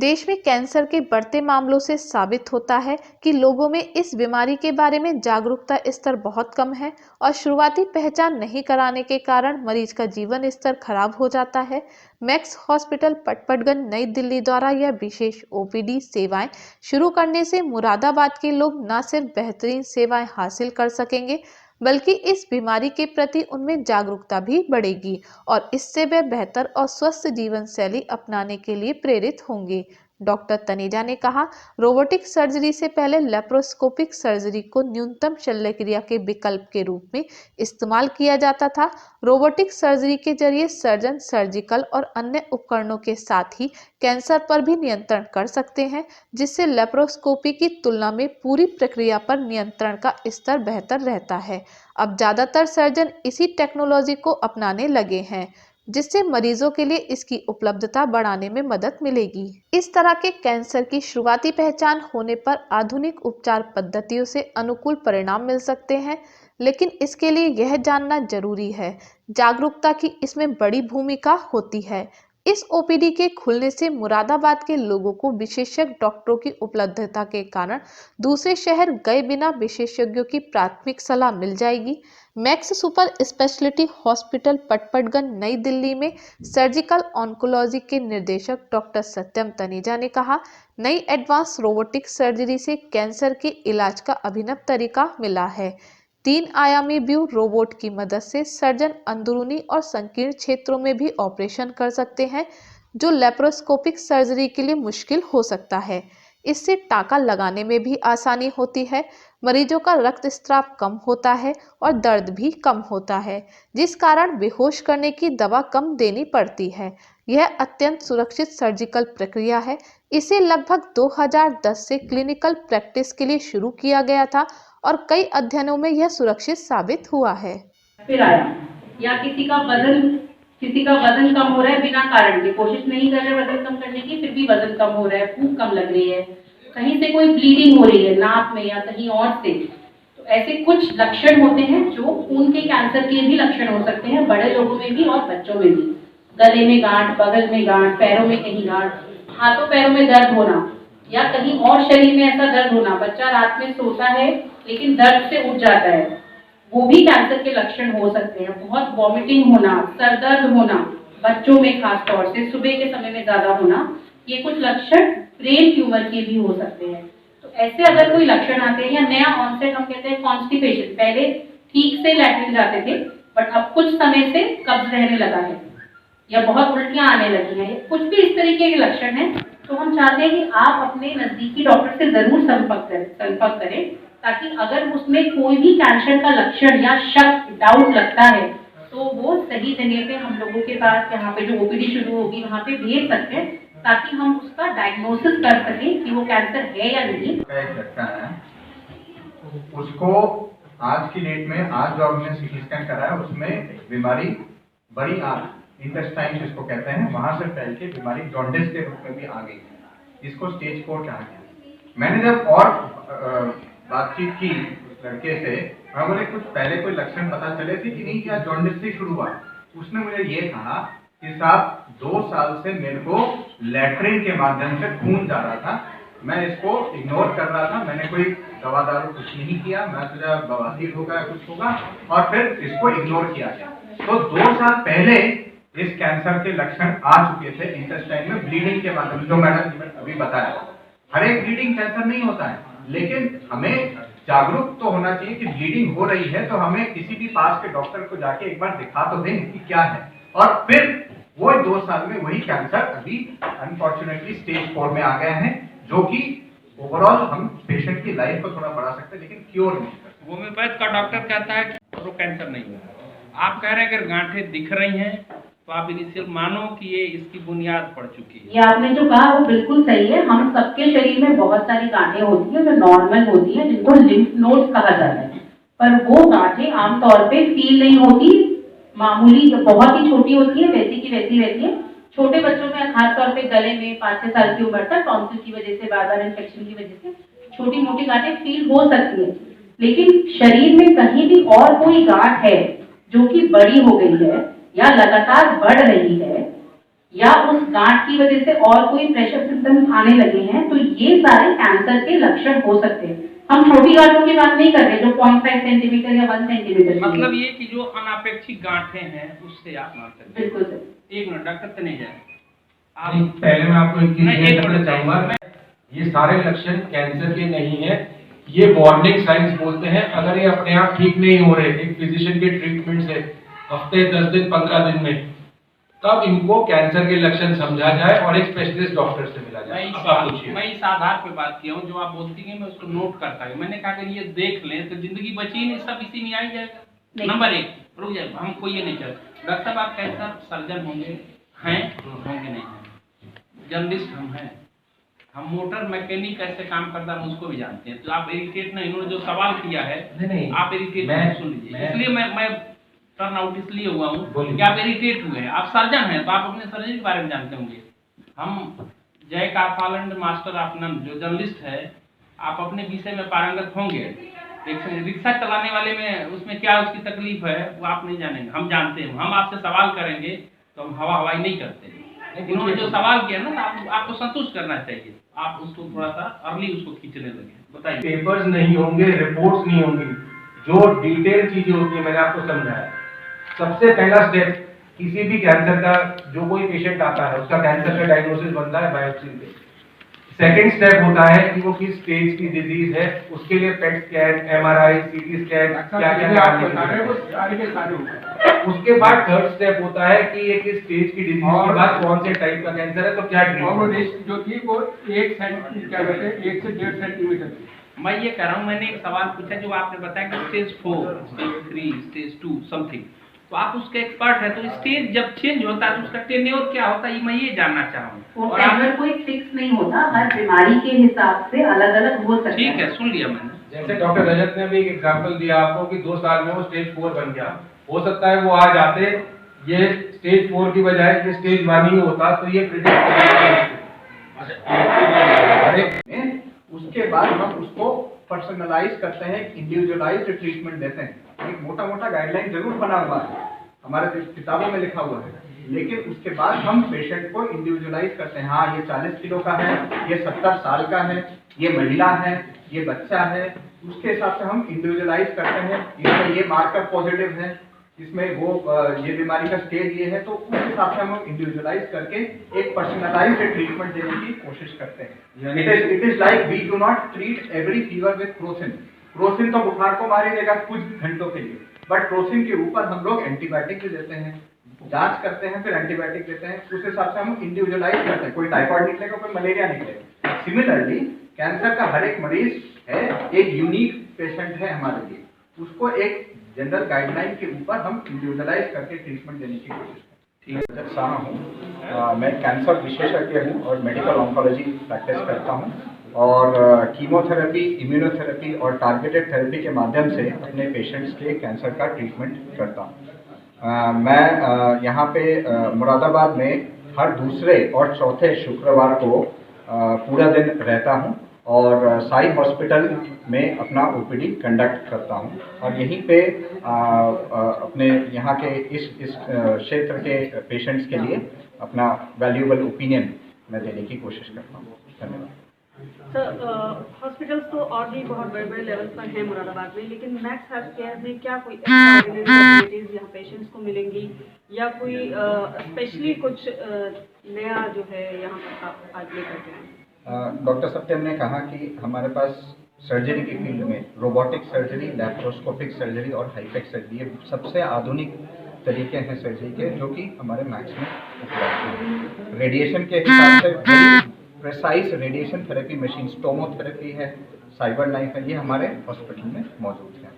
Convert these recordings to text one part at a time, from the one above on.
देश में कैंसर के बढ़ते मामलों से साबित होता है कि लोगों में इस बीमारी के बारे में जागरूकता स्तर बहुत कम है और शुरुआती पहचान नहीं कराने के कारण मरीज का जीवन स्तर खराब हो जाता है। मैक्स हॉस्पिटल पटपड़गंज नई दिल्ली द्वारा यह विशेष ओपीडी सेवाएं शुरू करने से मुरादाबाद के लोग न सिर्फ बेहतरीन सेवाएं हासिल कर सकेंगे बल्कि इस बीमारी के प्रति उनमें जागरूकता भी बढ़ेगी और इससे वे बेहतर और स्वस्थ जीवन शैली अपनाने के लिए प्रेरित होंगे। डॉक्टर तनेजा ने कहा, रोबोटिक सर्जरी से पहले लेप्रोस्कोपिक सर्जरी को न्यूनतम शल्य क्रिया के विकल्प के रूप में इस्तेमाल किया जाता था। रोबोटिक सर्जरी के जरिए सर्जन सर्जिकल और अन्य उपकरणों के साथ ही कैंसर पर भी नियंत्रण कर सकते हैं, जिससे लेप्रोस्कोपी की तुलना में पूरी प्रक्रिया पर नियंत्रण का स्तर बेहतर रहता है। अब ज्यादातर सर्जन इसी टेक्नोलॉजी को अपनाने लगे हैं, जिससे मरीजों के लिए इसकी उपलब्धता बढ़ाने में मदद मिलेगी। इस तरह के कैंसर की शुरुआती पहचान होने पर आधुनिक उपचार पद्धतियों से अनुकूल परिणाम मिल सकते हैं, लेकिन इसके लिए यह जानना जरूरी है, जागरूकता की इसमें बड़ी भूमिका होती है। इस ओपीडी के खुलने से मुरादाबाद के लोगों को विशेषज्ञ डॉक्टरों की उपलब्धता के कारण दूसरे शहर गए बिना विशेषज्ञों की प्राथमिक सलाह मिल जाएगी। Max super speciality hospital Patparganj नई दिल्ली में सर्जिकल ऑन्कोलॉजी के निर्देशक डॉक्टर सत्यम तनेजा ने कहा, नई एडवांस रोबोटिक सर्जरी से कैंसर के इलाज का अभिनव तरीका मिला है। 3 आयामी व्यू रोबोट की मदद से सर्जन अंदरूनी और संकीर्ण क्षेत्रों में भी ऑपरेशन कर सकते हैं, जो लेप्रोस्कोपिक सर्जरी के लिए मुश्किल हो सकता है। इससे टाँका लगाने में भी आसानी होती है, मरीजों का रक्तस्राव कम होता है और दर्द भी कम होता है, जिस कारण बेहोश करने की दवा कम देनी पड़ती है। यह अत्यंत सुरक्षित सर्जिकल प्रक्रिया है। इसे लगभग 2010 से क्लिनिकल प्रैक्टिस के लिए शुरू किया गया था और कई अध्ययनों में यह सुरक्षित साबित हुआ है। फिर आया या किसी का वजन कम हो रहा है बिना कारण के, कोशिश नहीं कर रहे वजन कम करने की, फिर भी वजन कम हो रहा है, भूख कम लग रही है, कहीं से कोई ब्लीडिंग हो रही है नाक में या कहीं और से, तो ऐसे कुछ लक्षण होते हैं जो खून के कैंसर के भी लक्षण हो सकते हैं, बड़े लोगों में भी और बच्चों में भी। गले में गांठ, बगल में गांठ, पैरों में कहीं गांठ, हाथों पैरों में दर्द होना या कहीं और शरीर में ऐसा दर्द होना, बच्चा रात में सोता है लेकिन दर्द से उठ जाता है, वो भी कैंसर के लक्षण हो सकते हैं। बहुत वॉमिटिंग होना, सर दर्द होना, बच्चों में खास तौर से सुबह के समय में ज्यादा होना, ये कुछ लक्षण ब्रेन ट्यूमर के भी हो सकते हैं। तो ऐसे अगर कोई लक्षण आते हैं या नया ऑनसेट, हम कहते हैं कॉन्स्टिपेशन, पहले ठीक से लैट्रिन जाते थे बट अब कुछ समय से कब्ज रहने लगा है या बहुत उल्टियां आने लगी हैं, कुछ भी इस तरीके के लक्षण हैं, तो हम चाहते हैं कि आप अपने नजदीकी डॉक्टर से जरूर संपर्क करें ताकि अगर उसमें कोई भी कैंसर का लक्षण या शक, डाउट लगता है तो वो सही जगह पे हम लोगों के पास, यहाँ पे जो ओपीडी शुरू होगी वहाँ पे भेज सकते हैं ताकि हम उसका डायग्नोसिस कर सकें कि वो कैंसर है या नहीं। एक लड़का है, उसको आज की डेट में, आज जो हमने सीटी स्कैन कराया उसमें बीमारी बड़ी इंटेस्टाइन जिसको कहते हैं, वहां से फैल के बीमारी जॉन्डिस के रूप में भी आ गई है, इसको स्टेज 4 कहा गया। मैंने जब और बातचीत की उस लड़के से, मैं बोले कुछ पहले कोई लक्षण पता चले थे कि नहीं, क्या जॉन्डिस से शुरू हुआ? उसने मुझे ये कहा कि साहब 2 साल से मेरे को लैट्रिन के माध्यम से खून जा रहा था, मैं इसको इग्नोर कर रहा था, मैंने कोई दवा दारू कुछ नहीं किया, मैं सोचा बवासीर होगा कुछ होगा और फिर इसको इग्नोर किया गया। तो 2 साल पहले इस कैंसर के लक्षण आ चुके थे इंटेस्टाइन में ब्लीडिंग के माध्यम से, जो मैंने अभी बताया। हर एक ब्लीडिंग कैंसर नहीं होता है, लेकिन हमें जागरूक तो होना चाहिए कि ब्लीडिंग हो रही है तो हमें किसी भी पास के डॉक्टर को जाके एक बार दिखा तो दें कि क्या है, और फिर वो 2 साल में वही कैंसर अभी अनफॉर्चुनेटली स्टेज 4 में आ गए हैं, जो कि ओवरऑल हम पेशेंट की लाइफ को थोड़ा बढ़ा सकते हैं लेकिन क्योर नहीं कर सकते। होम्योपैथ का डॉक्टर कहता है कि वो कैंसर नहीं है, आप कह रहे हैं अगर गांठें दिख रही हैं तो आप इनिशियल मानो कि ये इसकी बुनियाद पड़ चुकी है। ये आपने जो कहा वो बिल्कुल सही है। हम सबके शरीर में बहुत सारी गांठें होती है जो नॉर्मल होती है, जिनको लिम्फ नोड्स कहा जाता है, पर वो गांठें आमतौर पे फील नहीं होती, मामूली बहुत ही छोटी होती है, वैसी की वैसी रहती है। छोटे बच्चों में खासतौर पे गले में 5-6 साल की उम्र तक टॉन्सिल की वजह से, बार-बार इन्फेक्शन की वजह से छोटी मोटी गांठें फील हो सकती है, लेकिन शरीर में कहीं भी और कोई गांठ है जो कि बड़ी हो गई है या लगातार बढ़ रही है, या उस गांठ की वजह से और कोई प्रेशर सिम्टम्स आने लगे हैं, तो ये सारे कैंसर के लक्षण हो सकते हैं। हम छोटी गांठों की बात नहीं कर रहे जो 0.5 सेंटीमीटर या 1 सेंटीमीटर। मतलब ये कि जो अनापेक्षिक गांठें हैं उससे आप ना करें। बिल्कुल सर। एक मिनट डॉक्टर तनेजा आप पहले मैं आपको एक चीज नहीं, एक बताना मिनट चाहूंगा, ये सारे लक्षण कैंसर के नहीं है, ये वार्निंग साइंस बोलते हैं। अगर ये अपने आप ठीक नहीं हो रहे एक फिजिशियन के ट्रीटमेंट से हफ्ते 10 दिन 15 दिन में, तब इनको कैंसर के लक्षण समझा जाए और एक स्पेशलिस्ट डॉक्टर से मिला जाए। मैं इस आधार पे बात किया हूँ, जो आप बोलती हैं मैं उसको नोट करता हूँ। मैंने कहा अगर ये देख लें तो जिंदगी बची नहीं, सब इसी में आ ही जाएगा। नंबर 1 रुक जाए, हमको ये नहीं चाहिए। डॉक्टर साहब आप कैंसर सर्जन होंगे, हैं होंगे नहीं हैं, जर्नलिस्ट हम हैं, हम मोटर मैकेनिक कैसे काम करता है उसको भी जानते हैं। तो आप इरिटेट नहीं, इन्होंने जो सवाल किया है नहीं, आप इरिटेट सुन लीजिए। इसलिए मैं टर्न आउट इसलिए हुआ हूँ कि आप इरिटेट हुए हैं। आप सर्जन हैं तो आप अपने सर्जरी के बारे में जानते होंगे। हम जय कारफालैंड मास्टर ऑफ नन जो जर्नलिस्ट है, आप अपने विषय में पारंगत होंगे। एक रिक्शा चलाने वाले में उसमें क्या उसकी तकलीफ है वो आप नहीं जानेंगे, हम जानते हैं। हम आपसे सवाल करेंगे तो हम हवाई नहीं करते। इन्होंने जो सवाल किया ना तो आपको संतुष्ट करना चाहिए। आप उसको थोड़ा सा अर्ली उसको खींचने लगे। बताइए। पेपर्स नहीं होंगे, रिपोर्ट्स नहीं होंगी, जो डिटेल चीजें होती है मैंने आपको समझाया। सबसे पहला स्टेप, किसी भी कैंसर का जो कोई पेशेंट आता है उसका कैंसर का डायग्नोसिस बनता है बायोप्सी से। सेकंड स्टेप होता है कि वो किस स्टेज की डिजीज है, उसके लिए PET scan, MRI, CT scan, क्या उसके बाद थर्ड स्टेप होता है कि ये किस स्टेज की डिजीज के बाद कौन से टाइप का कैंसर है, तो क्या ट्रीटमेंट जो थी वो 1 से 1.5 सेंटीमीटर। मैं ये कह रहा हूँ, मैंने एक सवाल पूछा जो आपने बताया कि स्टेज 4, स्टेज 3, स्टेज 2 समथिंग, तो आप उसके एक्सपर्ट हैं, तो स्टेज जब चेंज होता है तो उसका टेन्योर क्या होता है, मैं ये जानना चाहूँ। और अगर कोई फिक्स नहीं होता, हर बीमारी के हिसाब से अलग अलग हो सकता है। ठीक है, सुन लिया मैंने। जैसे डॉक्टर रजत ने भी एक एग्जांपल दिया आपको कि 2 साल में वो स्टेज 4 बन गया, हो सकता है वो आज आते ये स्टेज 4 की बजाय ये स्टेज 1 ही होता, तो ये उसके बाद हम उसको पर्सनलाइज करते हैं, इंडिविजुअलाइज्ड ट्रीटमेंट देते हैं। एक मोटा मोटा गाइडलाइन जरूर बना हुआ है, हमारे किताबों में लिखा हुआ है, लेकिन उसके बाद हम पेशेंट को इंडिविजुअलाइज करते हैं। हाँ, ये 40 किलो का है, ये 70 साल का है, ये महिला है, ये बच्चा है, उसके हिसाब से हम इंडिविजुअलाइज करते हैं। इसमें ये मार्कर पॉजिटिव है, इसमें वो ये बीमारी का स्टेज ये है, तो उस हिसाब से हम इंडिविजुअलाइज करके एक पर्सनलाइज्ड ट्रीटमेंट देने की कोशिश करते हैं। It is like we do not treat every fever with Crocin. Crocin तो बुखार को मार ही देगा कुछ घंटों के लिए, बट क्रोसिन के ऊपर हम लोग एंटीबायोटिक भी देते हैं, जांच करते हैं, फिर एंटीबायोटिक देते हैं। उस हिसाब से हम इंडिविजुअलाइज करते हैं। कोई टाइफाइड निकलेगा, कोई मलेरिया निकलेगा। सिमिलरली कैंसर का हर एक मरीज है, एक यूनिक पेशेंट है हमारे लिए, उसको एक जनरल गाइडलाइन के ऊपर हम इंडिविजुअलाइज करके ट्रीटमेंट देने की कोशिश करते हैं। रजत साहा हूँ, मैं कैंसर विशेषज्ञ हूँ और मेडिकल ऑन्कोलॉजी प्रैक्टिस करता हूँ और कीमोथेरेपी, इम्यूनोथेरेपी और टारगेटेड थेरेपी के माध्यम से अपने पेशेंट्स के कैंसर का ट्रीटमेंट करता हूँ। मैं यहाँ पे मुरादाबाद में हर दूसरे और चौथे शुक्रवार को पूरा दिन रहता हूँ और साई हॉस्पिटल में अपना ओपीडी कंडक्ट करता हूँ और यहीं पे अपने यहाँ के इस क्षेत्र के पेशेंट्स के लिए अपना वैल्यूएबल ओपिनियन मैं देने की कोशिश करता हूँ। धन्यवाद। सर, हॉस्पिटल्स तो और भी बहुत बड़े बड़े लेवल पर हैं मुरादाबाद में, लेकिन मैक्स हेल्थ केयर में क्या कोई एक्स्ट्राऑर्डिनरी फैसिलिटीज यहाँ पेशेंट्स को मिलेंगी या कोई स्पेशली कुछ नया जो है यहाँ पर आप आज लेकर के आए? डॉक्टर सत्यम ने कहा कि हमारे पास सर्जरी की फील्ड में रोबोटिक सर्जरी, लैप्रोस्कोपिक सर्जरी और हाईटेक सर्जरी, ये सबसे आधुनिक तरीके हैं सर्जरी के जो कि हमारे मैक्स में उपलब्ध हैं। रेडिएशन के हिसाब से very precise radiation therapy machine, tomotherapy है, साइबर नाइफ है, ये हमारे हॉस्पिटल में मौजूद हैं।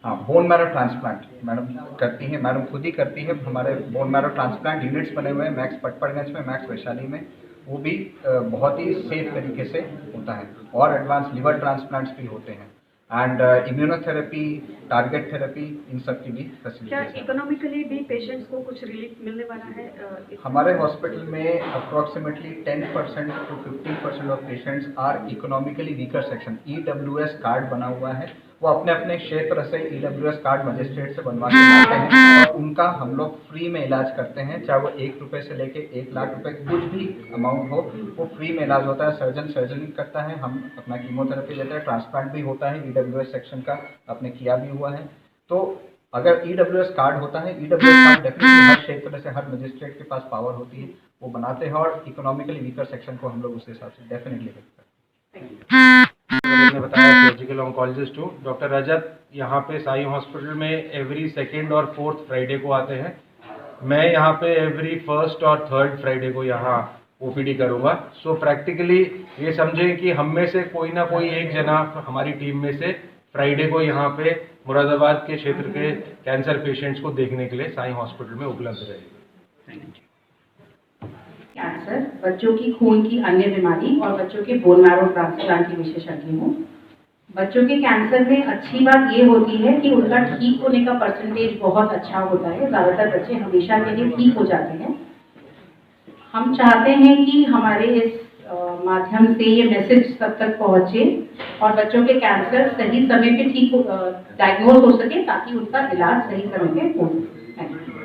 हाँ, बोन मैरो ट्रांसप्लांट मैडम करती हैं, मैडम खुद ही करती है। हमारे बोन मैरो ट्रांसप्लांट यूनिट्स बने हुए हैं मैक्स पटपड़गंज में, मैक्स वैशाली में, वो भी बहुत ही सेफ तरीके से होता है। और एडवांस लिवर ट्रांसप्लांट्स भी होते हैं एंड इम्यूनोथेरेपी, टारगेट थेरेपी, इन सब की भी क्या फैसिलिटीज हैं। इकोनॉमिकली भी पेशेंट्स को कुछ रिलीफ मिलने वाला है? हमारे हॉस्पिटल में approximately 10% to 15% of patients are economically weaker section. EWS card बना हुआ है वो अपने अपने क्षेत्र से EWS कार्ड मजिस्ट्रेट से बनवा के लाते हैं और उनका हम लोग फ्री में इलाज करते हैं, चाहे वो 1 रुपये से लेके 1 लाख रुपए कुछ भी अमाउंट हो, वो फ्री में इलाज होता है। सर्जन सर्जरी करता है, हम अपना कीमोथेरेपी देते हैं, ट्रांसप्लांट भी होता है EWS सेक्शन का, आपने किया भी हुआ है। तो अगर EWS कार्ड होता है, EWS कार्ड डेफिनेटली हर क्षेत्र से हर मजिस्ट्रेट के पास पावर होती है, वो बनाते हैं और इकोनॉमिकली वीकर सेक्शन को हम लोग उस हिसाब से डेफिनेटली करते हैं। मैंने बताया सर्जिकल ऑन्कोलॉजिस्ट हूँ डॉक्टर रजत। यहाँ पे साई हॉस्पिटल में एवरी 2nd और 4th फ्राइडे को आते हैं। मैं यहाँ पे एवरी 1st और 3rd फ्राइडे को यहाँ OPD करूँगा। सो प्रैक्टिकली ये समझें कि हम में से कोई ना कोई एक जना हमारी टीम में से फ्राइडे को यहाँ पे मुरादाबाद के क्षेत्र के कैंसर पेशेंट्स को देखने के लिए साई हॉस्पिटल में उपलब्ध रहेगी। कैंसर, बच्चों की खून की अन्य बीमारी और बच्चों के बोन मैरो ट्रांसप्लांट की विशेषज्ञ हूँ। बच्चों के कैंसर में अच्छी बात ये होती है कि उनका ठीक होने का परसेंटेज बहुत अच्छा होता है, ज़्यादातर बच्चे हमेशा के लिए ठीक हो जाते हैं। हम चाहते हैं कि हमारे इस माध्यम से ये मैसेज सब तक पहुँचे और बच्चों के कैंसर सही समय पे ठीक डायग्नोज हो सके ताकि उनका इलाज सही समय पे हो सके।